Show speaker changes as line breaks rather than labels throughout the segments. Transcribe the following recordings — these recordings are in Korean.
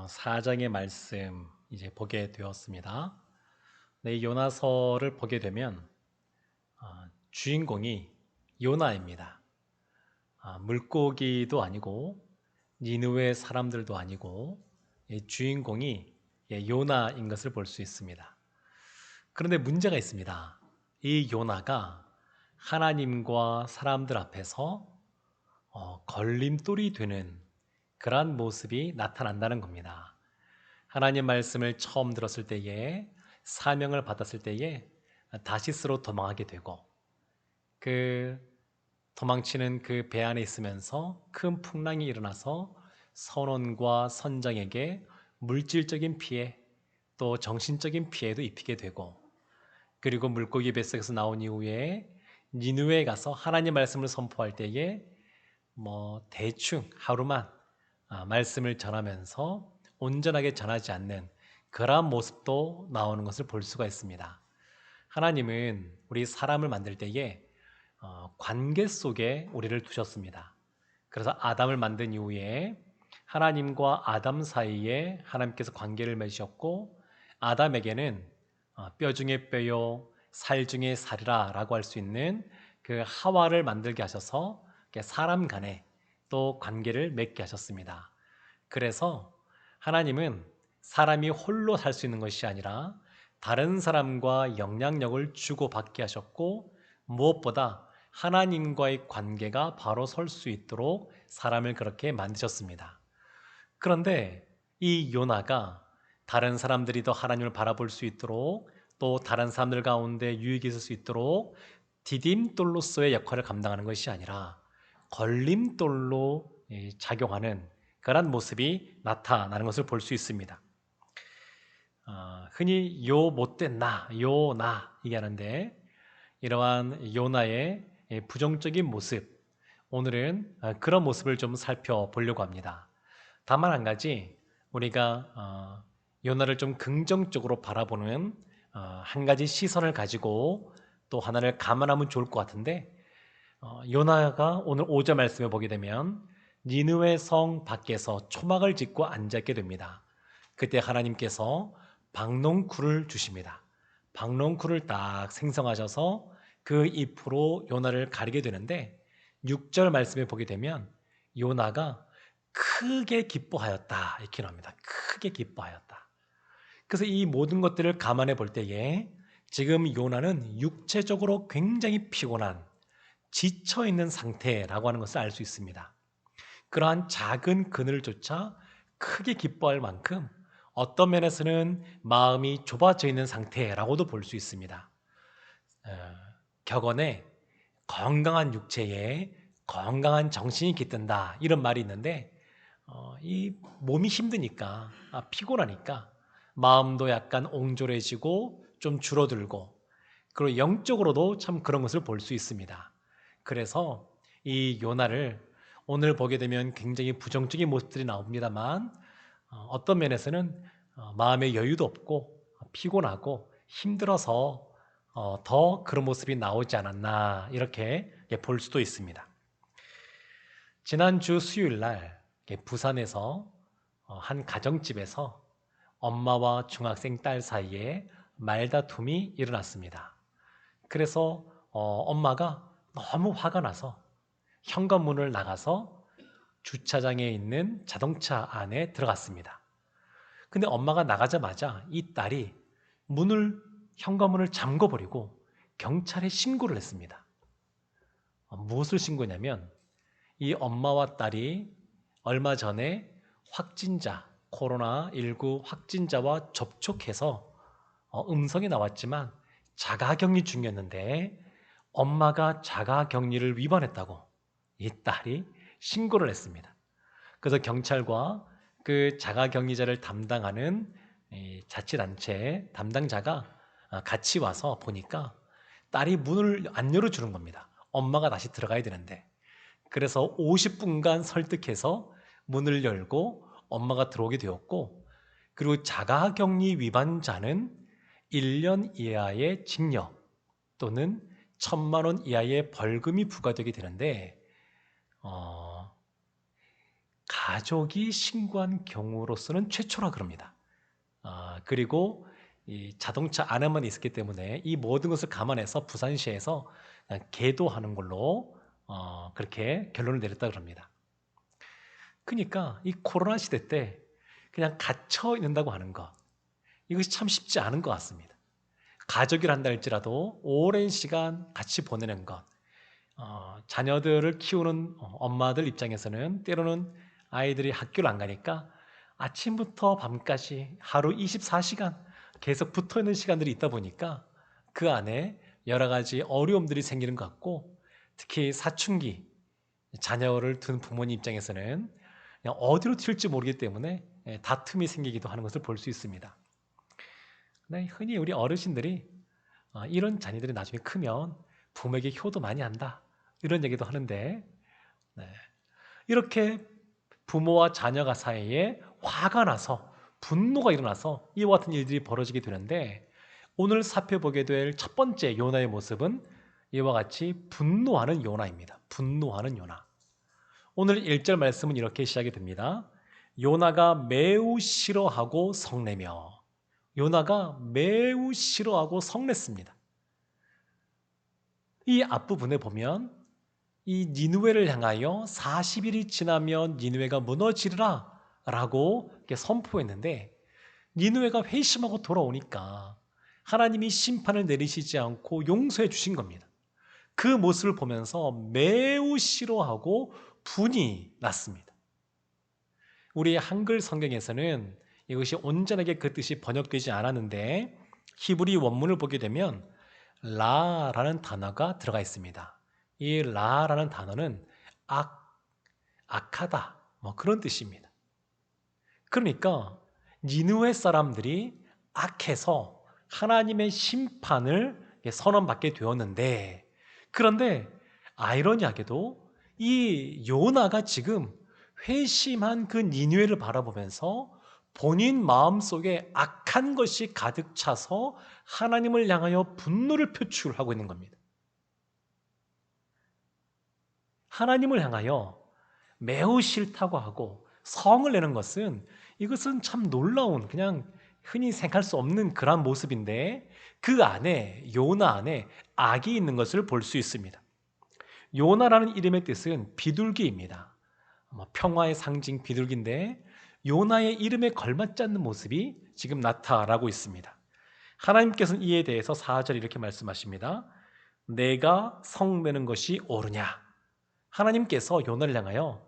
4장의 말씀 이제 보게 되었습니다. 네, 이 요나서를 보게 되면 주인공이 요나입니다. 물고기도 아니고 니느웨 사람들도 아니고 주인공이 요나인 것을 볼 수 있습니다. 그런데 문제가 있습니다. 이 요나가 하나님과 사람들 앞에서 걸림돌이 되는 그러한 모습이 나타난다는 겁니다. 하나님 말씀을 처음 들었을 때에 사명을 받았을 때에 다시스로 도망하게 되고 그 도망치는 그 배 안에 있으면서 큰 풍랑이 일어나서 선원과 선장에게 물질적인 피해 또 정신적인 피해도 입히게 되고 그리고 물고기 뱃속에서 나온 이후에 니느웨에 가서 하나님 말씀을 선포할 때에 대충 하루만 말씀을 전하면서 온전하게 전하지 않는 그러한 모습도 나오는 것을 볼 수가 있습니다. 하나님은 우리 사람을 만들 때에 관계 속에 우리를 두셨습니다. 그래서 아담을 만든 이후에 하나님과 아담 사이에 하나님께서 관계를 맺으셨고 아담에게는 뼈 중에 뼈요 살 중에 살이라 라고 할 수 있는 그 하와를 만들게 하셔서 사람 간에 또 관계를 맺게 하셨습니다. 그래서 하나님은 사람이 홀로 살 수 있는 것이 아니라 다른 사람과 영향력을 주고받게 하셨고 무엇보다 하나님과의 관계가 바로 설 수 있도록 사람을 그렇게 만드셨습니다. 그런데 이 요나가 다른 사람들이 더 하나님을 바라볼 수 있도록 또 다른 사람들 가운데 유익이 있을 수 있도록 디딤돌로서의 역할을 감당하는 것이 아니라 걸림돌로 작용하는 그런 모습이 나타나는 것을 볼 수 있습니다. 흔히 요 못된 나, 요나 얘기하는데 이러한 요나의 부정적인 모습 오늘은 그런 모습을 좀 살펴보려고 합니다. 다만 한 가지 우리가 요나를 좀 긍정적으로 바라보는 한 가지 시선을 가지고 또 하나를 감안하면 좋을 것 같은데 요나가 오늘 5절 말씀을 보게 되면 니느웨 성 밖에서 초막을 짓고 앉았게 됩니다. 그때 하나님께서 박농쿨을 주십니다. 박농쿨을 딱 생성하셔서 그 잎으로 요나를 가리게 되는데 6절 말씀에 보게 되면 요나가 크게 기뻐하였다 이렇게 나옵니다. 크게 기뻐하였다. 그래서 이 모든 것들을 감안해 볼 때에 지금 요나는 육체적으로 굉장히 피곤한 지쳐 있는 상태라고 하는 것을 알 수 있습니다. 그러한 작은 그늘조차 크게 기뻐할 만큼 어떤 면에서는 마음이 좁아져 있는 상태라고도 볼 수 있습니다. 격언에 건강한 육체에 건강한 정신이 깃든다 이런 말이 있는데 이 몸이 힘드니까 피곤하니까 마음도 약간 옹졸해지고 좀 줄어들고 그리고 영적으로도 참 그런 것을 볼 수 있습니다. 그래서 이 요나를 오늘 보게 되면 굉장히 부정적인 모습들이 나옵니다만 어떤 면에서는 마음의 여유도 없고 피곤하고 힘들어서 더 그런 모습이 나오지 않았나 이렇게 볼 수도 있습니다. 지난주 수요일 날 부산에서 한 가정집에서 엄마와 중학생 딸 사이에 말다툼이 일어났습니다. 그래서 엄마가 너무 화가 나서 현관문을 나가서 주차장에 있는 자동차 안에 들어갔습니다. 근데 엄마가 나가자마자 이 딸이 현관문을 잠궈버리고 경찰에 신고를 했습니다. 무엇을 신고냐면 이 엄마와 딸이 얼마 전에 코로나19 확진자와 접촉해서 음성이 나왔지만 자가격리 중이었는데 엄마가 자가격리를 위반했다고 이 딸이 신고를 했습니다. 그래서 경찰과 그 자가격리자를 담당하는 자치단체 담당자가 같이 와서 보니까 딸이 문을 안 열어주는 겁니다. 엄마가 다시 들어가야 되는데. 그래서 50분간 설득해서 문을 열고 엄마가 들어오게 되었고 그리고 자가격리 위반자는 1년 이하의 징역 또는 1,000만 원 이하의 벌금이 부과되게 되는데 가족이 신고한 경우로서는 최초라 그럽니다. 그리고 이 자동차 안에만 있었기 때문에 이 모든 것을 감안해서 부산시에서 그냥 계도하는 걸로 그렇게 결론을 내렸다 그럽니다. 그러니까 이 코로나 시대 때 그냥 갇혀 있는다고 하는 것, 이것이 참 쉽지 않은 것 같습니다. 가족이라 한다 할지라도 오랜 시간 같이 보내는 것, 자녀들을 키우는 엄마들 입장에서는 때로는 아이들이 학교를 안 가니까 아침부터 밤까지 하루 24시간 계속 붙어 있는 시간들이 있다 보니까 그 안에 여러 가지 어려움들이 생기는 것 같고, 특히 사춘기 자녀를 둔 부모님 입장에서는 그냥 어디로 튈지 모르기 때문에 다툼이 생기기도 하는 것을 볼 수 있습니다. 근데 흔히 우리 어르신들이 이런 자녀들이 나중에 크면 부모에게 효도 많이 한다, 이런 얘기도 하는데, 네. 이렇게 부모와 자녀가 사이에 화가 나서 분노가 일어나서 이와 같은 일들이 벌어지게 되는데, 오늘 살펴보게 될 첫 번째 요나의 모습은 이와 같이 분노하는 요나입니다. 분노하는 요나. 오늘 1절 말씀은 이렇게 시작이 됩니다. 요나가 매우 싫어하고 성내며. 요나가 매우 싫어하고 성냈습니다. 이 앞부분에 보면 이 니느웨를 향하여 40일이 지나면 니느웨가 무너지리라 라고 이렇게 선포했는데, 니느웨가 회심하고 돌아오니까 하나님이 심판을 내리시지 않고 용서해 주신 겁니다. 그 모습을 보면서 매우 싫어하고 분이 났습니다. 우리 한글 성경에서는 이것이 온전하게 그 뜻이 번역되지 않았는데, 히브리 원문을 보게 되면 라라는 단어가 들어가 있습니다. 이 라라는 단어는 악하다, 뭐 그런 뜻입니다. 그러니까 니느웨 사람들이 악해서 하나님의 심판을 선언받게 되었는데, 그런데 아이러니하게도 이 요나가 지금 회심한 그 니느웨를 바라보면서 본인 마음속에 악한 것이 가득 차서 하나님을 향하여 분노를 표출하고 있는 겁니다. 하나님을 향하여 매우 싫다고 하고 성을 내는 것은, 이것은 참 놀라운, 그냥 흔히 생각할 수 없는 그런 모습인데, 그 안에, 요나 안에 악이 있는 것을 볼 수 있습니다. 요나라는 이름의 뜻은 비둘기입니다. 평화의 상징 비둘기인데, 요나의 이름에 걸맞지 않는 모습이 지금 나타나고 있습니다. 하나님께서는 이에 대해서 4절 이렇게 말씀하십니다. 내가 성내는 것이 옳으냐. 하나님께서 요나를 향하여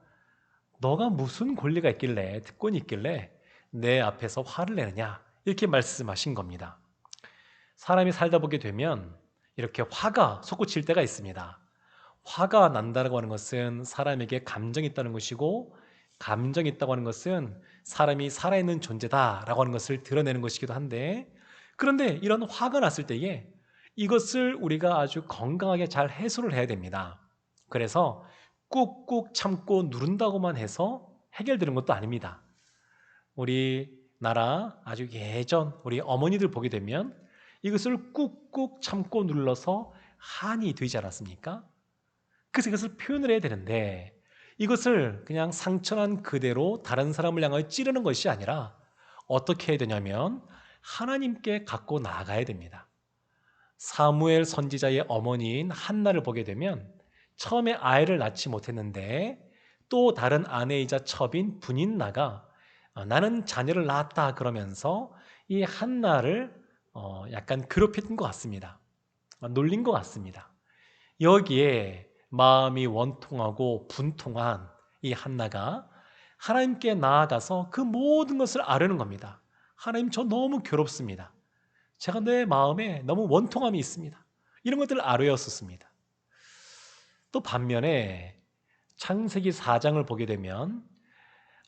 너가 무슨 권리가 있길래, 특권이 있길래 내 앞에서 화를 내느냐, 이렇게 말씀하신 겁니다. 사람이 살다 보게 되면 이렇게 화가 솟구칠 때가 있습니다. 화가 난다고 하는 것은 사람에게 감정이 있다는 것이고, 감정이 있다고 하는 것은 사람이 살아있는 존재다라고 하는 것을 드러내는 것이기도 한데, 그런데 이런 화가 났을 때에 이것을 우리가 아주 건강하게 잘 해소를 해야 됩니다. 그래서 꾹꾹 참고 누른다고만 해서 해결되는 것도 아닙니다. 우리나라 아주 예전 우리 어머니들 보게 되면 이것을 꾹꾹 참고 눌러서 한이 되지 않았습니까? 그래서 이것을 표현을 해야 되는데, 이것을 그냥 상처난 그대로 다른 사람을 향하여 찌르는 것이 아니라 어떻게 해야 되냐면 하나님께 갖고 나아가야 됩니다. 사무엘 선지자의 어머니인 한나를 보게 되면 처음에 아이를 낳지 못했는데, 또 다른 아내이자 첩인 분인나가 나는 자녀를 낳았다 그러면서 이 한나를 약간 괴롭혔던 것 같습니다. 놀린 것 같습니다. 여기에 마음이 원통하고 분통한 이 한나가 하나님께 나아가서 그 모든 것을 아뢰는 겁니다. 하나님, 저 너무 괴롭습니다. 제가 내 마음에 너무 원통함이 있습니다. 이런 것들을 아뢰었었습니다. 또 반면에 창세기 4장을 보게 되면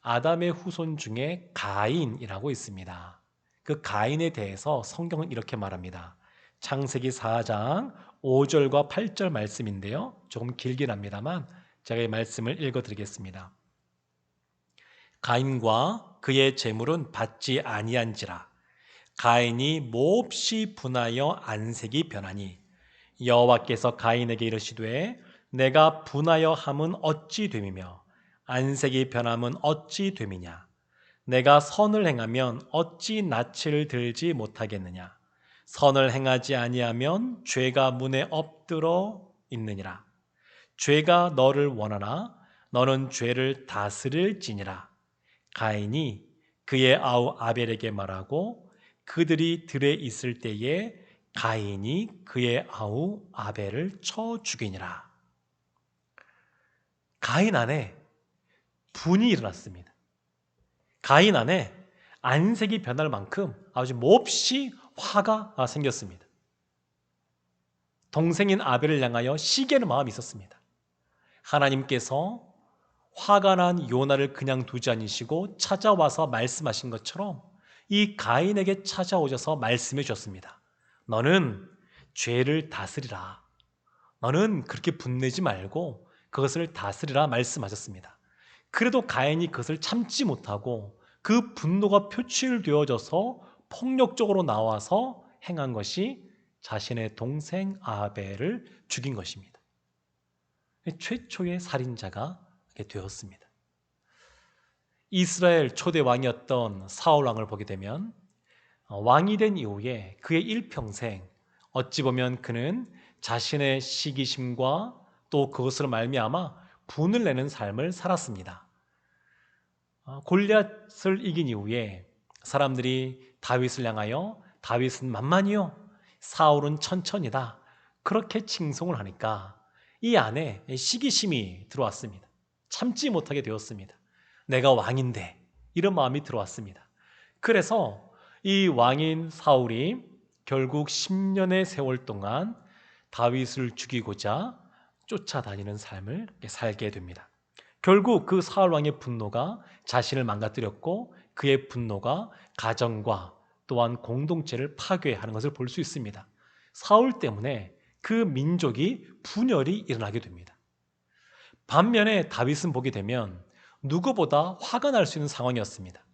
아담의 후손 중에 가인이라고 있습니다. 그 가인에 대해서 성경은 이렇게 말합니다. 창세기 4장 5절과 8절 말씀인데요, 조금 길긴 합니다만 제가 이 말씀을 읽어드리겠습니다. 가인과 그의 재물은 받지 아니한지라. 가인이 몹시 분하여 안색이 변하니 여호와께서 가인에게 이르시되 내가 분하여 함은 어찌 됨이며 안색이 변함은 어찌 됨이냐? 내가 선을 행하면 어찌 낯을 들지 못하겠느냐? 선을 행하지 아니하면 죄가 문에 엎드러 있느니라. 죄가 너를 원하나 너는 죄를 다스릴지니라. 가인이 그의 아우 아벨에게 말하고 그들이 들에 있을 때에 가인이 그의 아우 아벨을 쳐 죽이니라. 가인 안에 분이 일어났습니다. 가인 안에 안색이 변할 만큼 아주 몹시 화가 생겼습니다. 동생인 아벨을 향하여 시기하는 마음이 있었습니다. 하나님께서 화가 난 요나를 그냥 두지 않으시고 찾아와서 말씀하신 것처럼 이 가인에게 찾아오셔서 말씀해 주셨습니다. 너는 죄를 다스리라. 너는 그렇게 분내지 말고 그것을 다스리라 말씀하셨습니다. 그래도 가인이 그것을 참지 못하고 그 분노가 표출되어져서 폭력적으로 나와서 행한 것이 자신의 동생 아벨을 죽인 것입니다. 최초의 살인자가 되었습니다. 이스라엘 초대 왕이었던 사울 왕을 보게 되면 왕이 된 이후에 그의 일평생 어찌 보면 그는 자신의 시기심과 또 그것으로 말미암아 분을 내는 삶을 살았습니다. 골리앗을 이긴 이후에 사람들이 다윗을 향하여 다윗은 만만이요 사울은 천천이다 그렇게 칭송을 하니까 이 안에 시기심이 들어왔습니다. 참지 못하게 되었습니다. 내가 왕인데 이런 마음이 들어왔습니다. 그래서 이 왕인 사울이 결국 10년의 세월 동안 다윗을 죽이고자 쫓아다니는 삶을 살게 됩니다. 결국 그 사울 왕의 분노가 자신을 망가뜨렸고 그의 분노가 가정과 또한 공동체를 파괴하는 것을 볼 수 있습니다. 사울 때문에 그 민족이 분열이 일어나게 됩니다. 반면에 다윗은 보게 되면 누구보다 화가 날 수 있는 상황이었습니다.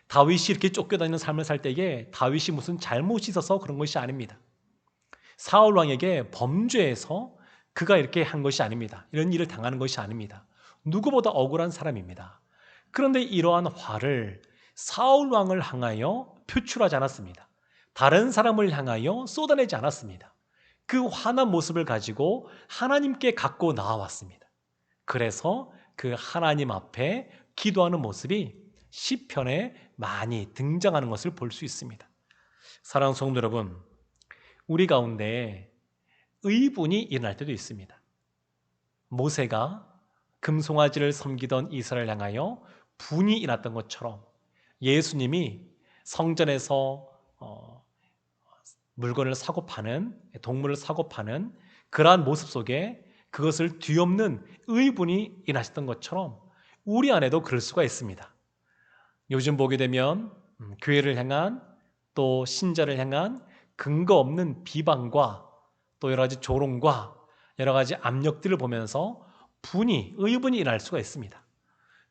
다윗이 이렇게 쫓겨다니는 삶을 살 때에 다윗이 무슨 잘못이 있어서 그런 것이 아닙니다. 사울 왕에게 범죄해서 그가 이렇게 한 것이 아닙니다. 이런 일을 당하는 것이 아닙니다. 누구보다 억울한 사람입니다. 그런데 이러한 화를 사울 왕을 향하여 표출하지 않았습니다. 다른 사람을 향하여 쏟아내지 않았습니다. 그 화난 모습을 가지고 하나님께 갖고 나와왔습니다. 그래서 그 하나님 앞에 기도하는 모습이 시편에 많이 등장하는 것을 볼 수 있습니다. 사랑하는 성도 여러분, 우리 가운데 의분이 일어날 때도 있습니다. 모세가 금송아지를 섬기던 이스라엘을 향하여 분이 일어났던 것처럼 예수님이 성전에서 물건을 사고 파는, 동물을 사고 파는 그러한 모습 속에 그것을 뒤엎는 의분이 일어나셨던 것처럼 우리 안에도 그럴 수가 있습니다. 요즘 보게 되면 교회를 향한 또 신자를 향한 근거 없는 비방과 또 여러 가지 조롱과 여러 가지 압력들을 보면서 의분이 일어날 수가 있습니다.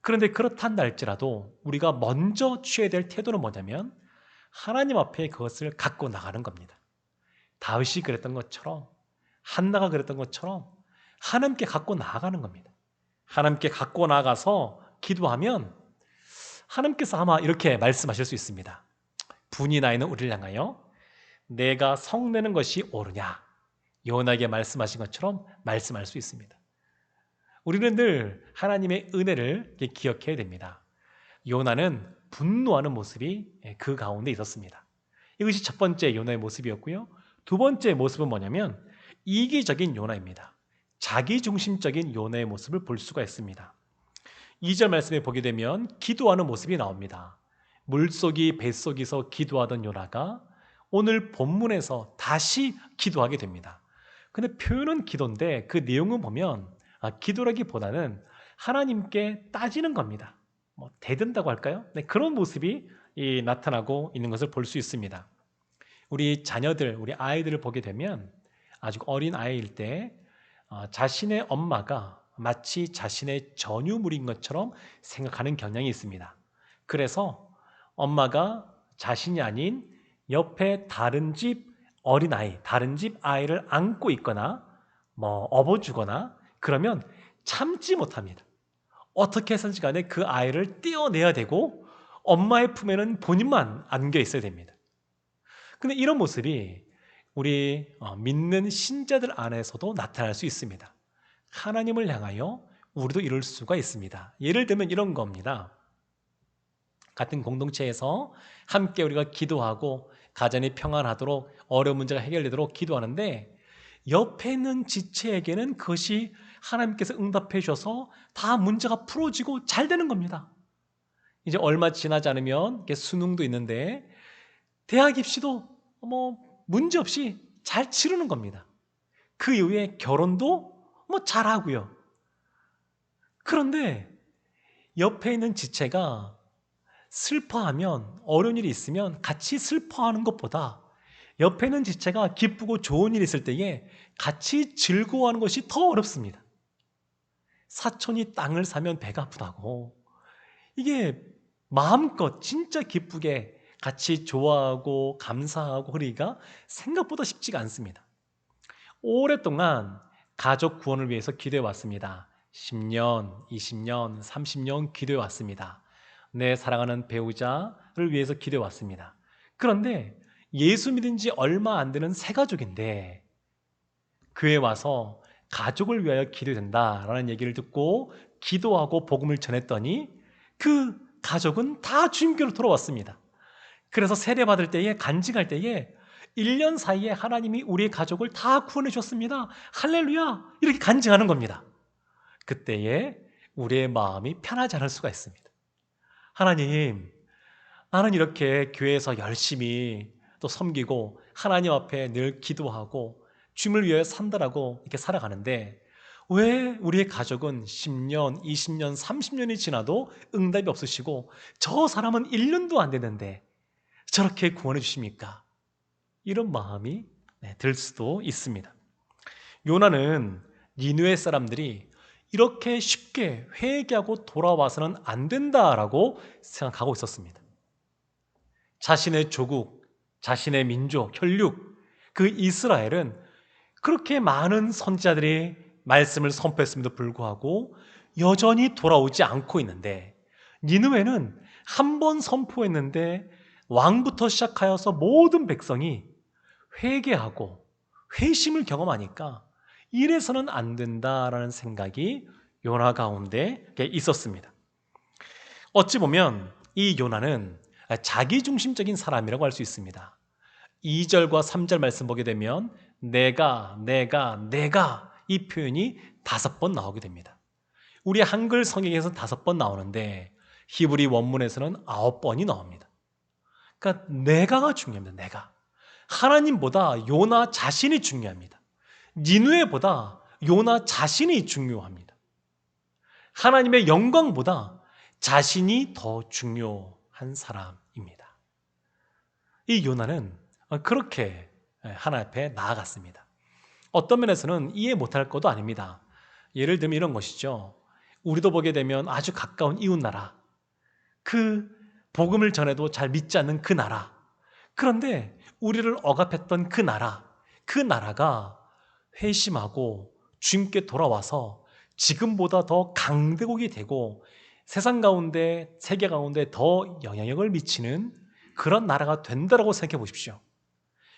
그런데 그렇단 할지라도 우리가 먼저 취해야 될 태도는 뭐냐면 하나님 앞에 그것을 갖고 나가는 겁니다. 다윗이 그랬던 것처럼 한나가 그랬던 것처럼 하나님께 갖고 나아가는 겁니다. 하나님께 갖고 나가서 기도하면 하나님께서 아마 이렇게 말씀하실 수 있습니다. 분이 나 있는 우리를 향하여 내가 성내는 것이 옳으냐 요나에게 말씀하신 것처럼 말씀할 수 있습니다. 우리는 늘 하나님의 은혜를 기억해야 됩니다. 요나는 분노하는 모습이 그 가운데 있었습니다. 이것이 첫 번째 요나의 모습이었고요. 두 번째 모습은 뭐냐면 이기적인 요나입니다. 자기중심적인 요나의 모습을 볼 수가 있습니다. 2절 말씀에 보게 되면 기도하는 모습이 나옵니다. 물속이 뱃속에서 기도하던 요나가 오늘 본문에서 다시 기도하게 됩니다. 근데 표현은 기도인데 그 내용을 보면 기도라기보다는 하나님께 따지는 겁니다. 대든다고 할까요? 네, 그런 모습이 나타나고 있는 것을 볼 수 있습니다. 우리 자녀들, 우리 아이들을 보게 되면 아주 어린 아이일 때 자신의 엄마가 마치 자신의 전유물인 것처럼 생각하는 경향이 있습니다. 그래서 엄마가 자신이 아닌 옆에 다른 집 어린아이, 다른 집 아이를 안고 있거나 업어주거나 그러면 참지 못합니다. 어떻게 해서든지 간에 그 아이를 떼어내야 되고 엄마의 품에는 본인만 안겨 있어야 됩니다. 근데 이런 모습이 우리 믿는 신자들 안에서도 나타날 수 있습니다. 하나님을 향하여 우리도 이럴 수가 있습니다. 예를 들면 이런 겁니다. 같은 공동체에서 함께 우리가 기도하고 가정이 평안하도록 어려운 문제가 해결되도록 기도하는데 옆에 있는 지체에게는 그것이 하나님께서 응답해 주셔서 다 문제가 풀어지고 잘 되는 겁니다. 이제 얼마 지나지 않으면 수능도 있는데 대학 입시도 문제 없이 잘 치르는 겁니다. 그 이후에 결혼도 잘하고요. 그런데 옆에 있는 지체가 슬퍼하면, 어려운 일이 있으면 같이 슬퍼하는 것보다 옆에 있는 지체가 기쁘고 좋은 일이 있을 때에 같이 즐거워하는 것이 더 어렵습니다. 사촌이 땅을 사면 배가 아프다고, 이게 마음껏 진짜 기쁘게 같이 좋아하고 감사하고 그러기가 생각보다 쉽지가 않습니다. 오랫동안 가족 구원을 위해서 기도해 왔습니다. 10년, 20년, 30년 기도해 왔습니다. 내 사랑하는 배우자를 위해서 기도해 왔습니다. 그런데 예수 믿은 지 얼마 안 되는 새 가족인데 교회 와서 가족을 위하여 기도된다라는 얘기를 듣고 기도하고 복음을 전했더니 그 가족은 다 주님께로 돌아왔습니다. 그래서 세례받을 때에, 간증할 때에 1년 사이에 하나님이 우리의 가족을 다 구원해 주셨습니다. 할렐루야! 이렇게 간증하는 겁니다. 그때에 우리의 마음이 편하지 않을 수가 있습니다. 하나님, 나는 이렇게 교회에서 열심히 또 섬기고 하나님 앞에 늘 기도하고 주님을 위해 산다라고 이렇게 살아가는데 왜 우리의 가족은 10년, 20년, 30년이 지나도 응답이 없으시고 저 사람은 1년도 안 됐는데 저렇게 구원해 주십니까? 이런 마음이 들 수도 있습니다. 요나는 니느웨 사람들이 이렇게 쉽게 회개하고 돌아와서는 안 된다라고 생각하고 있었습니다. 자신의 조국, 자신의 민족, 혈육, 그 이스라엘은 그렇게 많은 선지자들이 말씀을 선포했음에도 불구하고 여전히 돌아오지 않고 있는데 니느웨는 한 번 선포했는데 왕부터 시작하여서 모든 백성이 회개하고 회심을 경험하니까 이래서는 안 된다라는 생각이 요나 가운데 있었습니다. 어찌 보면 이 요나는 자기중심적인 사람이라고 할 수 있습니다. 2절과 3절 말씀 보게 되면 내가 이 표현이 5번 나오게 됩니다. 우리 한글 성경에서 5번 나오는데 히브리 원문에서는 9번이 나옵니다. 그러니까 내가가 중요합니다. 내가. 하나님보다 요나 자신이 중요합니다. 니느웨보다 요나 자신이 중요합니다. 하나님의 영광보다 자신이 더 중요한 사람입니다. 이 요나는 그렇게 하나님 앞에 나아갔습니다. 어떤 면에서는 이해 못할 것도 아닙니다. 예를 들면 이런 것이죠. 우리도 보게 되면 아주 가까운 이웃나라, 그 복음을 전해도 잘 믿지 않는 그 나라, 그런데 우리를 억압했던 그 나라가 회심하고 주님께 돌아와서 지금보다 더 강대국이 되고 세상 가운데, 세계 가운데 더 영향력을 미치는 그런 나라가 된다라고 생각해 보십시오.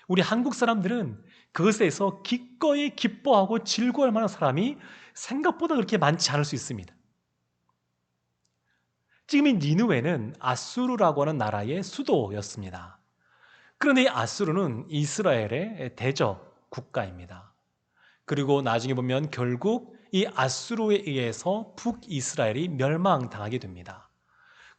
우리 한국 사람들은 그것에서 기꺼이 기뻐하고 즐거워할 만한 사람이 생각보다 그렇게 많지 않을 수 있습니다. 지금 이 니느웨는 아수르라고 하는 나라의 수도였습니다. 그런데 이 아수르는 이스라엘의 대적 국가입니다. 그리고 나중에 보면 결국 이 아수르에 의해서 북이스라엘이 멸망당하게 됩니다.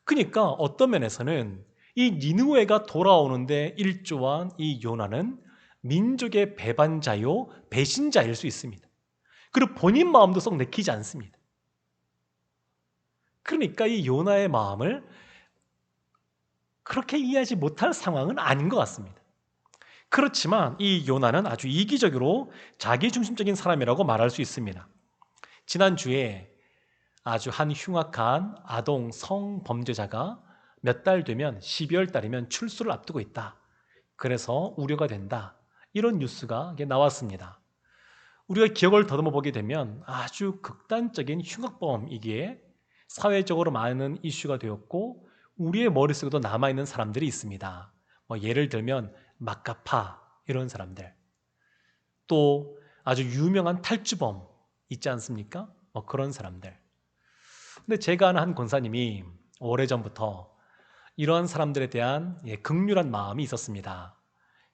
그러니까 어떤 면에서는 이 니느웨가 돌아오는데 일조한 이 요나는 민족의 배반자요 배신자일 수 있습니다. 그리고 본인 마음도 썩 내키지 않습니다. 그러니까 이 요나의 마음을 그렇게 이해하지 못할 상황은 아닌 것 같습니다. 그렇지만 이 요나는 아주 이기적으로 자기중심적인 사람이라고 말할 수 있습니다. 지난주에 아주 한 흉악한 아동 성범죄자가 몇 달 되면 12월 달이면 출소를 앞두고 있다. 그래서 우려가 된다. 이런 뉴스가 나왔습니다. 우리가 기억을 더듬어 보게 되면 아주 극단적인 흉악범이기에 사회적으로 많은 이슈가 되었고 우리의 머릿속에도 남아있는 사람들이 있습니다. 예를 들면 마카파 이런 사람들, 또 아주 유명한 탈주범 있지 않습니까? 그런 사람들. 근데 제가 아는 한 권사님이 오래전부터 이러한 사람들에 대한 극률한 마음이 있었습니다.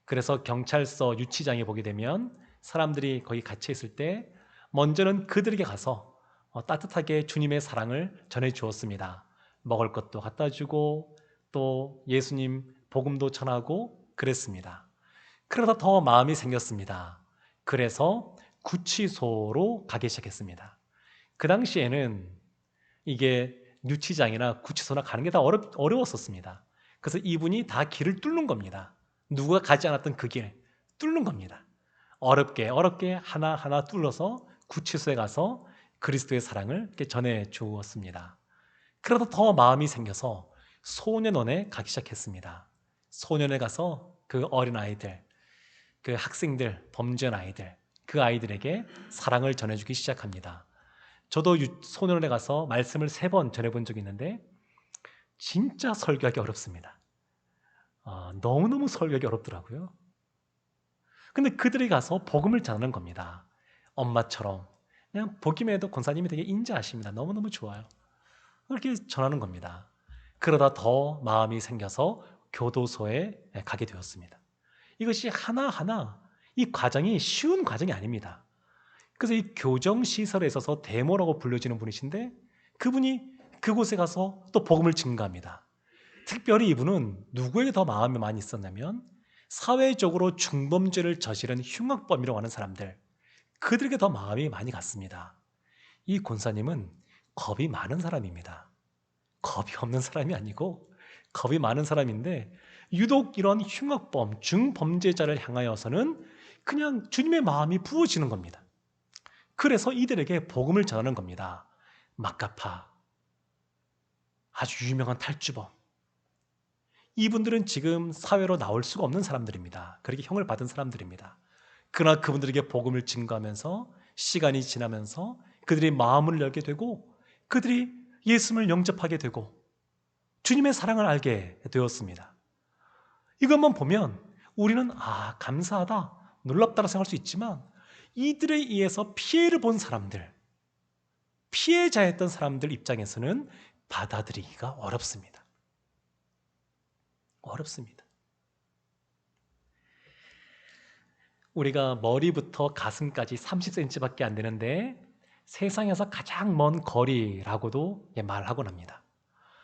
그래서 경찰서 유치장에 보게 되면 사람들이 거기 갇혀 있을 때 먼저는 그들에게 가서 따뜻하게 주님의 사랑을 전해 주었습니다. 먹을 것도 갖다 주고 또 예수님 복음도 전하고 그랬습니다. 그러다 더 마음이 생겼습니다. 그래서 구치소로 가기 시작했습니다. 그 당시에는 이게 유치장이나 구치소나 가는 게 다 어려웠었습니다. 그래서 이분이 다 길을 뚫는 겁니다. 누가 가지 않았던 그 길 뚫는 겁니다. 어렵게 하나하나 뚫어서 구치소에 가서 그리스도의 사랑을 이렇게 전해 주었습니다. 그러다 더 마음이 생겨서 소년원에 가기 시작했습니다. 소년에 가서 그 어린아이들, 그 학생들, 범죄한 아이들, 그 아이들에게 사랑을 전해주기 시작합니다. 저도 소년원에 가서 말씀을 3번 전해본 적이 있는데 진짜 설교하기 어렵습니다. 너무너무 설교하기 어렵더라고요. 근데 그들이 가서 복음을 전하는 겁니다. 엄마처럼 그냥 보기만 해도 권사님이 되게 인자하십니다. 너무너무 좋아요. 그렇게 전하는 겁니다. 그러다 더 마음이 생겨서 교도소에 가게 되었습니다. 이것이 하나하나 이 과정이 쉬운 과정이 아닙니다. 그래서 이 교정시설에 있어서 대모라고 불려지는 분이신데 그분이 그곳에 가서 또 복음을 증거합니다. 특별히 이분은 누구에게 더 마음이 많이 있었냐면 사회적으로 중범죄를 저지른 흉악범이라고 하는 사람들, 그들에게 더 마음이 많이 갔습니다. 이 권사님은 겁이 많은 사람입니다. 겁이 없는 사람이 아니고 겁이 많은 사람인데 유독 이런 흉악범, 중범죄자를 향하여서는 그냥 주님의 마음이 부어지는 겁니다. 그래서 이들에게 복음을 전하는 겁니다. 마카파, 아주 유명한 탈주범. 이분들은 지금 사회로 나올 수가 없는 사람들입니다. 그렇게 형을 받은 사람들입니다. 그러나 그분들에게 복음을 증거하면서 시간이 지나면서 그들이 마음을 열게 되고 그들이 예수님을 영접하게 되고 주님의 사랑을 알게 되었습니다. 이것만 보면 우리는 감사하다, 놀랍다고 생각할 수 있지만 이들에 의해서 피해를 본 사람들, 피해자였던 사람들 입장에서는 받아들이기가 어렵습니다. 어렵습니다. 우리가 머리부터 가슴까지 30cm밖에 안 되는데 세상에서 가장 먼 거리라고도 말하곤 합니다.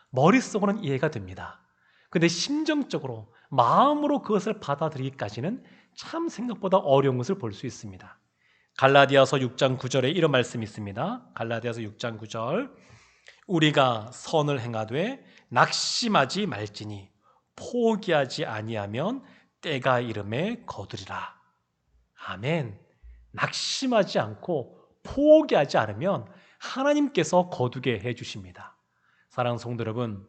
머릿속으로는 이해가 됩니다. 근데 심정적으로, 마음으로 그것을 받아들이기까지는 참 생각보다 어려운 것을 볼 수 있습니다. 갈라디아서 6장 9절에 이런 말씀이 있습니다. 갈라디아서 6장 9절, 우리가 선을 행하되 낙심하지 말지니 포기하지 아니하면 때가 이름에 거두리라. 아멘. 낙심하지 않고 포기하지 않으면 하나님께서 거두게 해주십니다. 사랑하는 성도 여러분,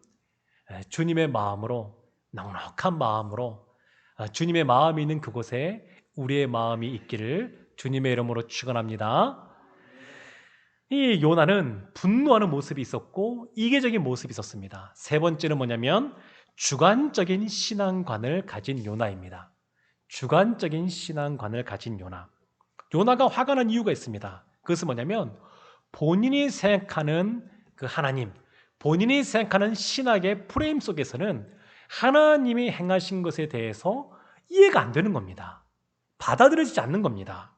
주님의 마음으로, 넉넉한 마음으로 주님의 마음이 있는 그곳에 우리의 마음이 있기를 주님의 이름으로 축원합니다. 이 요나는 분노하는 모습이 있었고 이계적인 모습이 있었습니다. 3번째는 뭐냐면 주관적인 신앙관을 가진 요나입니다. 주관적인 신앙관을 가진 요나. 요나가 화가 난 이유가 있습니다. 그것은 뭐냐면 본인이 생각하는 그 하나님, 본인이 생각하는 신학의 프레임 속에서는 하나님이 행하신 것에 대해서 이해가 안 되는 겁니다. 받아들여지지 않는 겁니다.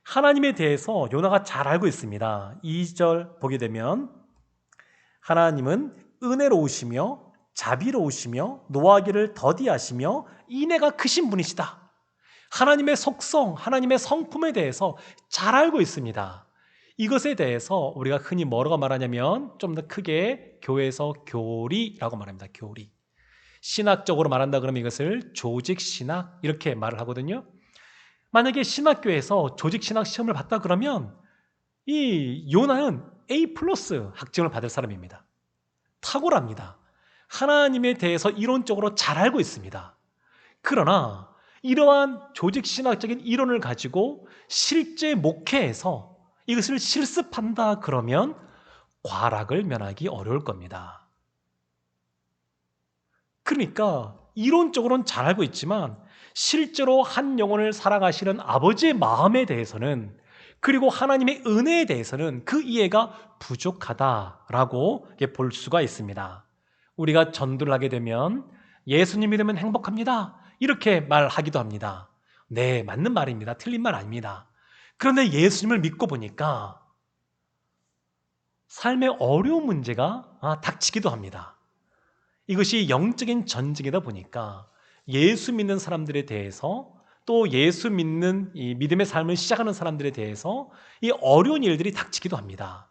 하나님에 대해서 요나가 잘 알고 있습니다. 2절 보게 되면 하나님은 은혜로우시며 자비로우시며 노하기를 더디하시며 인애가 크신 분이시다. 하나님의 속성, 하나님의 성품에 대해서 잘 알고 있습니다. 이것에 대해서 우리가 흔히 뭐라고 말하냐면 좀 더 크게 교회에서 교리라고 말합니다. 교리. 신학적으로 말한다 그러면 이것을 조직신학 이렇게 말을 하거든요. 만약에 신학교에서 조직신학 시험을 봤다 그러면 이 요나는 A+ 학점을 받을 사람입니다. 탁월합니다. 하나님에 대해서 이론적으로 잘 알고 있습니다. 그러나 이러한 조직신학적인 이론을 가지고 실제 목회에서 이것을 실습한다 그러면 과락을 면하기 어려울 겁니다. 그러니까 이론적으로는 잘 알고 있지만 실제로 한 영혼을 사랑하시는 아버지의 마음에 대해서는, 그리고 하나님의 은혜에 대해서는 그 이해가 부족하다라고 볼 수가 있습니다. 우리가 전도를 하게 되면 예수님 믿으면 행복합니다, 이렇게 말하기도 합니다. 네, 맞는 말입니다. 틀린 말 아닙니다. 그런데 예수님을 믿고 보니까 삶의 어려운 문제가 닥치기도 합니다. 이것이 영적인 전쟁이다 보니까 예수 믿는 사람들에 대해서, 또 예수 믿는 이 믿음의 삶을 시작하는 사람들에 대해서 이 어려운 일들이 닥치기도 합니다.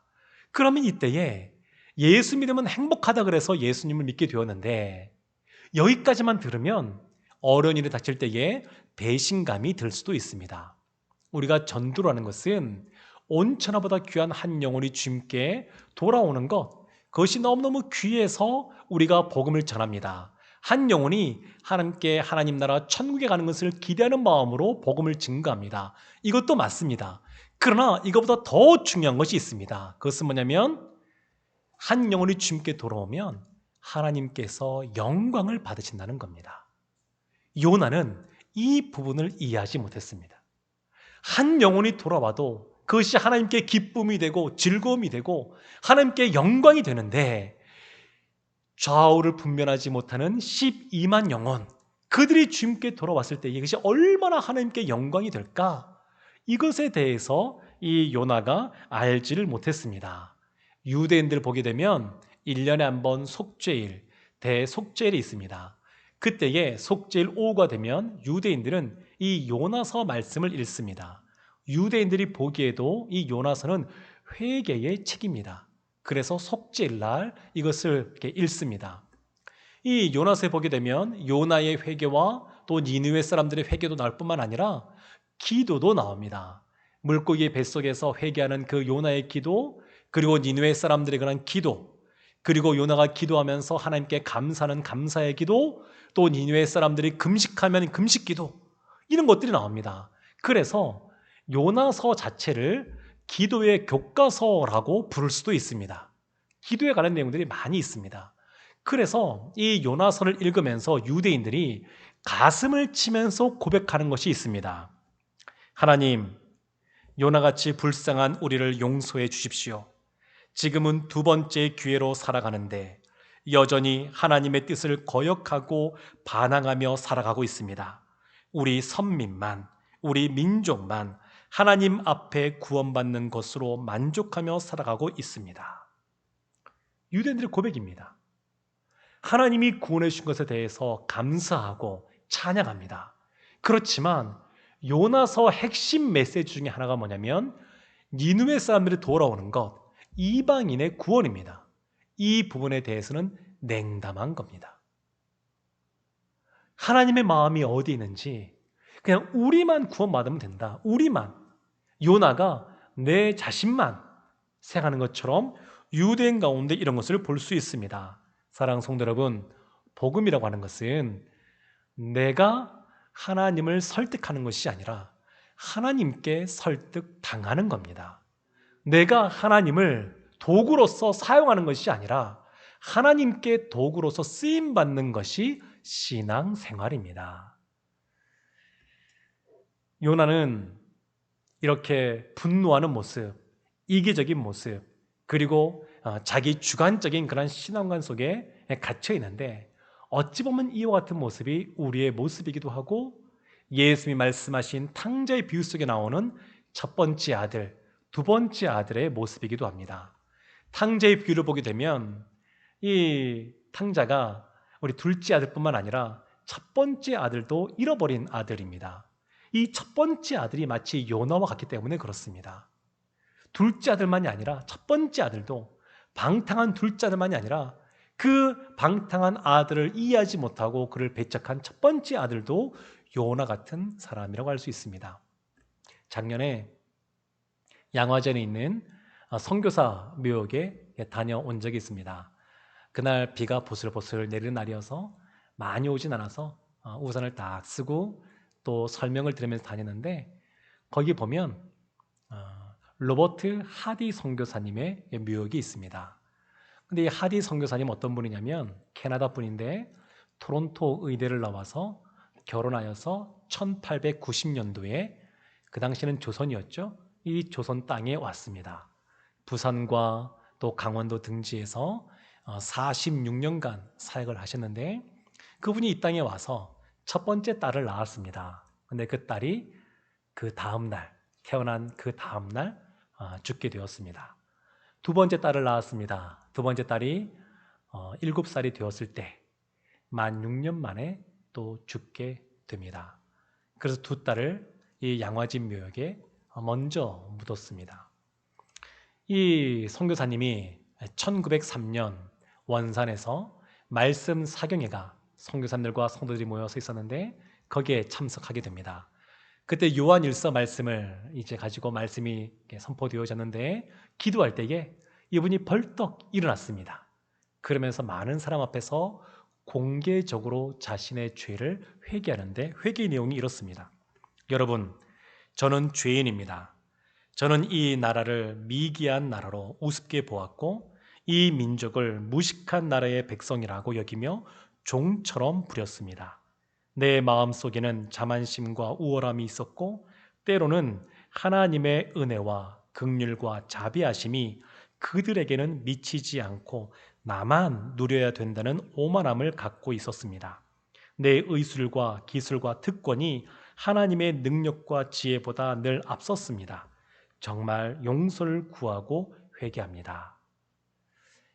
그러면 이때에 예수 믿으면 행복하다 그래서 예수님을 믿게 되었는데, 여기까지만 들으면 어려운 일이 닥칠 때에 배신감이 들 수도 있습니다. 우리가 전도라는 것은 온천하보다 귀한 한 영혼이 주님께 돌아오는 것, 그것이 너무너무 귀해서 우리가 복음을 전합니다. 한 영혼이 하나님께, 하나님 나라 천국에 가는 것을 기대하는 마음으로 복음을 증거합니다. 이것도 맞습니다. 그러나 이것보다 더 중요한 것이 있습니다. 그것은 뭐냐면 한 영혼이 주님께 돌아오면 하나님께서 영광을 받으신다는 겁니다. 요나는 이 부분을 이해하지 못했습니다. 한 영혼이 돌아와도 그것이 하나님께 기쁨이 되고 즐거움이 되고 하나님께 영광이 되는데, 좌우를 분별하지 못하는 12만 영혼, 그들이 주님께 돌아왔을 때 이것이 얼마나 하나님께 영광이 될까, 이것에 대해서 이 요나가 알지를 못했습니다. 유대인들 보게 되면 1년에 한 번 속죄일, 대속죄일이 있습니다. 그때에 속죄일 오후가 되면 유대인들은 이 요나서 말씀을 읽습니다. 유대인들이 보기에도 이 요나서는 회개의 책입니다. 그래서 속죄일 날 이것을 이렇게 읽습니다. 이 요나서에 보게 되면 요나의 회개와 또 니느웨 사람들의 회개도 나올 뿐만 아니라 기도도 나옵니다. 물고기의 뱃속에서 회개하는 그 요나의 기도, 그리고 니느웨 사람들의 그런 기도, 그리고 요나가 기도하면서 하나님께 감사하는 감사의 기도, 또 니느웨 사람들이 금식하면 금식 기도, 이런 것들이 나옵니다. 그래서 요나서 자체를 기도의 교과서라고 부를 수도 있습니다. 기도에 관한 내용들이 많이 있습니다. 그래서 이 요나서를 읽으면서 유대인들이 가슴을 치면서 고백하는 것이 있습니다. 하나님, 요나같이 불쌍한 우리를 용서해 주십시오. 지금은 두 번째 기회로 살아가는데 여전히 하나님의 뜻을 거역하고 반항하며 살아가고 있습니다. 우리 선민만, 우리 민족만 하나님 앞에 구원받는 것으로 만족하며 살아가고 있습니다. 유대인들의 고백입니다. 하나님이 구원해 주신 것에 대해서 감사하고 찬양합니다. 그렇지만 요나서 핵심 메시지 중에 하나가 뭐냐면 니느웨 사람들이 돌아오는 것, 이방인의 구원입니다. 이 부분에 대해서는 냉담한 겁니다. 하나님의 마음이 어디 있는지 그냥 우리만 구원받으면 된다, 우리만, 요나가 내 자신만 생각하는 것처럼 유대인 가운데 이런 것을 볼 수 있습니다. 사랑하는 성도 여러분, 복음이라고 하는 것은 내가 하나님을 설득하는 것이 아니라 하나님께 설득당하는 겁니다. 내가 하나님을 도구로서 사용하는 것이 아니라 하나님께 도구로서 쓰임받는 것이 신앙생활입니다. 요나는 이렇게 분노하는 모습, 이기적인 모습, 그리고 자기 주관적인 그런 신앙관 속에 갇혀 있는데, 어찌 보면 이와 같은 모습이 우리의 모습이기도 하고 예수님이 말씀하신 탕자의 비유 속에 나오는 첫 번째 아들, 두 번째 아들의 모습이기도 합니다. 탕자의 비유를 보게 되면 이 탕자가 우리 둘째 아들뿐만 아니라 첫 번째 아들도 잃어버린 아들입니다. 이 첫 번째 아들이 마치 요나와 같기 때문에 그렇습니다. 둘째 아들만이 아니라 첫 번째 아들도, 방탕한 둘째 아들만이 아니라 그 방탕한 아들을 이해하지 못하고 그를 배척한 첫 번째 아들도 요나 같은 사람이라고 할 수 있습니다. 작년에 양화전에 있는 선교사 묘역에 다녀온 적이 있습니다. 그날 비가 보슬보슬 내리는 날이어서 많이 오진 않아서 우산을 딱 쓰고 또 설명을 들으면서 다녔는데, 거기 보면 로버트 하디 선교사님의 묘역이 있습니다. 근데 이 하디 선교사님 어떤 분이냐면 캐나다 분인데 토론토 의대를 나와서 결혼하여서 1890년도에 그 당시는 조선이었죠. 이 조선 땅에 왔습니다. 부산과 또 강원도 등지에서 46년간 사역을 하셨는데 그분이 이 땅에 와서 첫 번째 딸을 낳았습니다. 근데 그 딸이 그 다음 날, 태어난 그 다음 날 죽게 되었습니다. 두 번째 딸을 낳았습니다. 두 번째 딸이 7살이 되었을 때 만 6년 만에 또 죽게 됩니다. 그래서 두 딸을 이 양화진 묘역에 먼저 묻었습니다. 이 선교사님이 1903년 원산에서 말씀 사경회가 선교사님들과 성도들이 모여서 있었는데 거기에 참석하게 됩니다. 그때 요한 1서 말씀을 이제 가지고 말씀이 선포되어졌는데 기도할 때에 이분이 벌떡 일어났습니다. 그러면서 많은 사람 앞에서 공개적으로 자신의 죄를 회개하는데 회개 내용이 이렇습니다. 여러분, 저는 죄인입니다. 저는 이 나라를 미개한 나라로 우습게 보았고 이 민족을 무식한 나라의 백성이라고 여기며 종처럼 부렸습니다. 내 마음속에는 자만심과 우월함이 있었고 때로는 하나님의 은혜와 긍휼과 자비하심이 그들에게는 미치지 않고 나만 누려야 된다는 오만함을 갖고 있었습니다. 내 의술과 기술과 특권이 하나님의 능력과 지혜보다 늘 앞섰습니다. 정말 용서를 구하고 회개합니다.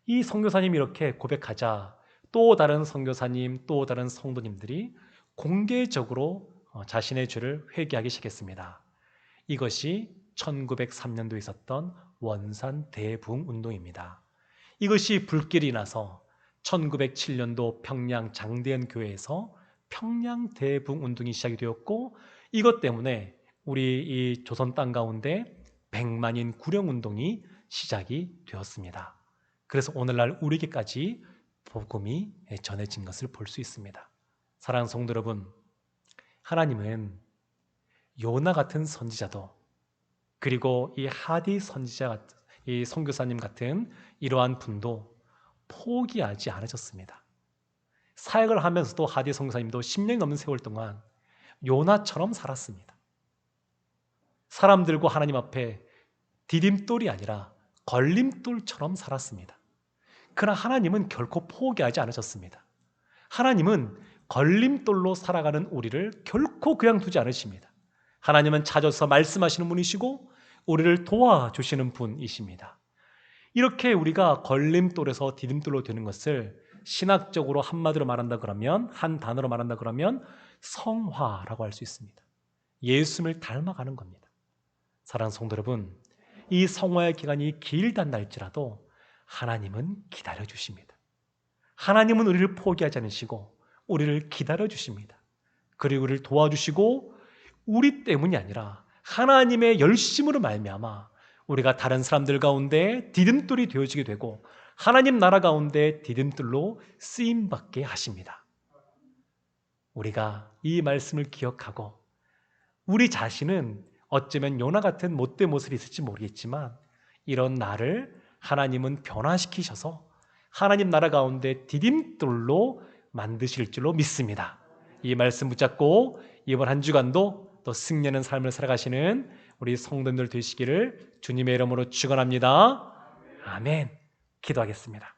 이 선교사님이 이렇게 고백하자 또 다른 선교사님, 또 다른 성도님들이 공개적으로 자신의 죄를 회개하기 시작했습니다. 이것이 1903년도에 있었던 원산 대부흥 운동입니다. 이것이 불길이 나서 1907년도 평양 장대현 교회에서 평양 대부흥 운동이 시작이 되었고 이것 때문에 우리 이 조선 땅 가운데 백만인 구령 운동이 시작이 되었습니다. 그래서 오늘날 우리에게까지 복음이 전해진 것을 볼 수 있습니다. 사랑하는 성도 여러분, 하나님은 요나 같은 선지자도 그리고 이 하디 선지자 같은 이 선교사님 같은 이러한 분도 포기하지 않으셨습니다. 사역을 하면서도 하디 선교사님도 10년 넘는 세월 동안 요나처럼 살았습니다. 사람들과 하나님 앞에 디딤돌이 아니라 걸림돌처럼 살았습니다. 그러나 하나님은 결코 포기하지 않으셨습니다. 하나님은 걸림돌로 살아가는 우리를 결코 그냥 두지 않으십니다. 하나님은 찾아서 말씀하시는 분이시고 우리를 도와주시는 분이십니다. 이렇게 우리가 걸림돌에서 디딤돌로 되는 것을 신학적으로 한마디로 말한다 그러면, 한 단어로 말한다 그러면 성화라고 할 수 있습니다. 예수님을 닮아가는 겁니다. 사랑하는 성도 여러분, 이 성화의 기간이 길단다 할지라도 하나님은 기다려 주십니다. 하나님은 우리를 포기하지 않으시고 우리를 기다려 주십니다. 그리고 우리를 도와주시고 우리 때문이 아니라 하나님의 열심으로 말미암아 우리가 다른 사람들 가운데 디딤돌이 되어지게 되고 하나님 나라 가운데 디딤돌로 쓰임받게 하십니다. 우리가 이 말씀을 기억하고 우리 자신은 어쩌면 요나 같은 못된 모습이 있을지 모르겠지만 이런 나를 하나님은 변화시키셔서 하나님 나라 가운데 디딤돌로 만드실 줄로 믿습니다. 이 말씀 붙잡고 이번 한 주간도 또 승리하는 삶을 살아가시는 우리 성도님들 되시기를 주님의 이름으로 축원합니다. 아멘. 기도하겠습니다.